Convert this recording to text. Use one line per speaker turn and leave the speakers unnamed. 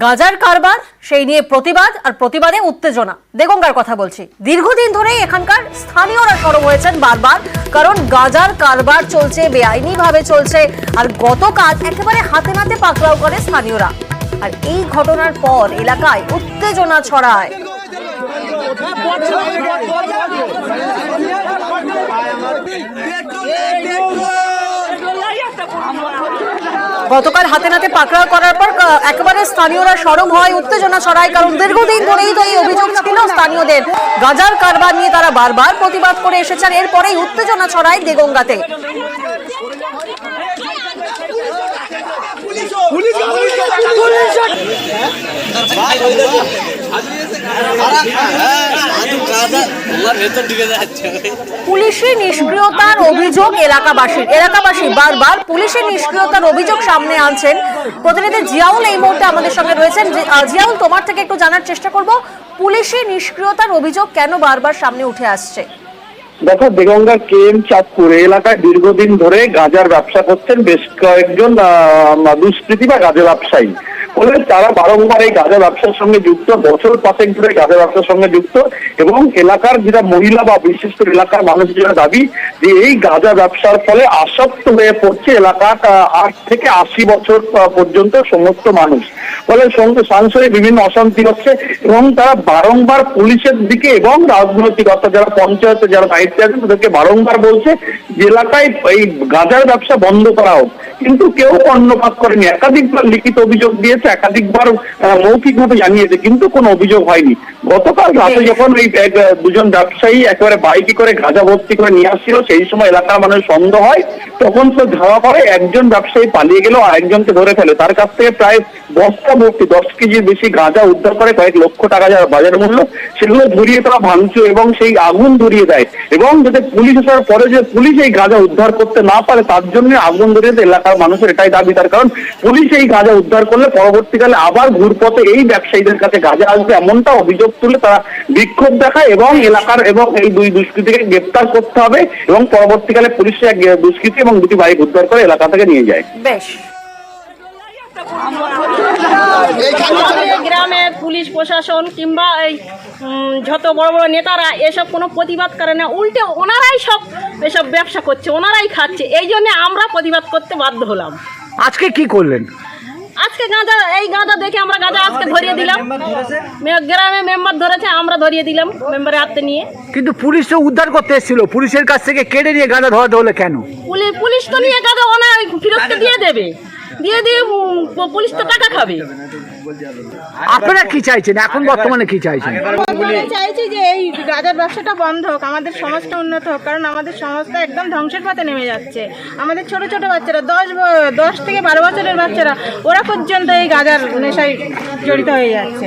গাজার কারবার সেই নিয়ে প্রতিবাদ আর প্রতিবাদে উত্তেজনা। দেগঙ্গার কথা বলছি। দীর্ঘদিন ধরেই এখানকার স্থানীয়রা সরব হয়েছেন বারবার, কারণ গাজার কারবার চলছে, বেআইনি ভাবে চলছে। আর গতকাল একেবারে হাতে নাতে পাকড়াও করে স্থানীয়রা। আর এই ঘটনার পর এলাকায় উত্তেজনা ছড়ায়। গতকাল হাতে নাতে পাকড়াও করার পর একেবারে স্থানীয়রা সরব হয়, উত্তেজনা ছড়ায়। কারণ দীর্ঘদিন ধরেই তো এই অভিযোগ ছিল স্থানীয়দের, গাজার কারবার নিয়ে তারা বারবার প্রতিবাদ করে এসেছেন। এরপরেই উত্তেজনা ছড়ায় দেগঙ্গাতে। পুলিশের নিষ্ক্রিয়তার অভিযোগ এলাকাবাসী বারবার পুলিশের নিষ্ক্রিয়তার অভিযোগ সামনে আনছেন। প্রতিনিধি জিয়াউল এই মুহূর্তে আমাদের সঙ্গে রয়েছেন। জিয়াউল, তোমার থেকে একটু জানার চেষ্টা করব, পুলিশের নিষ্ক্রিয়তার অভিযোগ কেন বারবার সামনে উঠে আসছে?
দেখো, দেগঙ্গা কেএম চাঁদপুর এলাকায় দীর্ঘদিন ধরে গাঁজার ব্যবসা করছেন বেশ কয়েকজন দুষ্কৃতী বা গাঁজা ব্যবসায়ী। বলে তারা বারংবার এই গাঁজা ব্যবসার সঙ্গে যুক্ত, বছর পাঁচেক ধরে গাঁজা ব্যবসার সঙ্গে যুক্ত। এবং এলাকার যেটা মহিলা বা বিশেষ করে এলাকার মানুষের দাবি যে এই গাঁজা ব্যবসার ফলে আসক্ত হয়ে পড়ছে এলাকার 8 থেকে 80 বছর পর্যন্ত সমস্ত মানুষ। ফলে সংসারে বিভিন্ন অশান্তি হচ্ছে এবং তারা বারংবার পুলিশের দিকে এবং রাজনৈতিক অর্থাৎ যারা পঞ্চায়েতে যারা দায়িত্বে আছেন তাদেরকে বারংবার বলছে যে এলাকায় এই গাঁজার ব্যবসা বন্ধ করা হোক, কিন্তু কেউ কর্ণপাত করেনি। একাধিকবার লিখিত অভিযোগ দিয়েছে, একাধিকবার মৌখিকভাবে জানিয়েছে, কিন্তু কোনো অভিযোগ হয়নি। গতকাল রাতে যখন এই দুজন ব্যবসায়ী একেবারে বাইকে করে গাঁজা ভর্তি করে নিয়ে আসছিল, সেই সময় এলাকার মানুষ সন্দেহ হয়। তখন তো ধাওয়া করে, একজন ব্যবসায়ী পালিয়ে গেল, আরেকজনকে ধরে ফেলে। তার কাছ থেকে প্রায় বস্তা ভর্তি 10 কেজির বেশি গাঁজা উদ্ধার করে, কয়েক লক্ষ টাকা যার বাজার মূল্য, সেগুলো ধরিয়ে তারা ভাঙচুর এবং সেই আগুন ধরিয়ে দেয়। এবং যাতে পুলিশ আসার পরে যে পুলিশ এই গাঁজা উদ্ধার করতে না পারে তার জন্য আগুন ধরিয়ে দেয় এলাকার মানুষের এটাই দাবি। তার কারণ পুলিশ এই গাঁজা উদ্ধার করলে পরবর্তীকালে আবার ঘুরপথে এই ব্যবসায়ীদের কাছে গাঁজা আসবে, এমনটা অভিযোগ তুলে তারা বিক্ষোভ দেখায়। এবং এলাকার এবং এই দুই দুষ্কৃতীকে গ্রেপ্তার করতে হবে এবং পরবর্তীকালে পুলিশ এক দুষ্কৃতী এবং দুটি বাইক উদ্ধার করে এলাকা থেকে নিয়ে যায়।
বেশ,
গ্রামের পুলিশ প্রশাসন কিংবা এই যত বড় বড় নেতারা এসব কোনো প্রতিবাদ করে না, উল্টে ওনারাই সব এসব ব্যবসা করছে, ওনারাই খাচ্ছে। এই জন্য আমরা প্রতিবাদ করতে বাধ্য হলাম।
আজকে কি করলেন?
আজকে এই গাঁজা দেখে আমরা গাঁজা আজকে ধরিয়ে দিলাম। গ্রামে মেম্বার ধরেছে, আমরা ধরিয়ে দিলাম মেম্বারের হাতে নিয়ে।
কিন্তু পুলিশ তো উদ্ধার করতে এসেছিল, পুলিশের কাছ থেকে কেড়ে নিয়ে গাঁজা ধরাতে হলে কেন?
পুলিশ তো নিয়ে গাঁজা ওনার ফেরত দিয়ে দেবে, দিয়ে পুলিশ তো টাকা খাবে।
আপনারা কি চাইছেন এখন, বর্তমানে কি চাইছেন?
চাইছি যে এই গাঁজার ব্যবসাটা বন্ধ হোক, আমাদের সমাজটা উন্নত হোক। কারণ আমাদের সমাজটা একদম ধ্বংসের পথে নেমে যাচ্ছে। আমাদের ছোট ছোট বাচ্চারা 10 থেকে 12 বছরের বাচ্চারা ওরা পর্যন্ত এই গাঁজার নেশায় জড়িত হয়ে যাচ্ছে।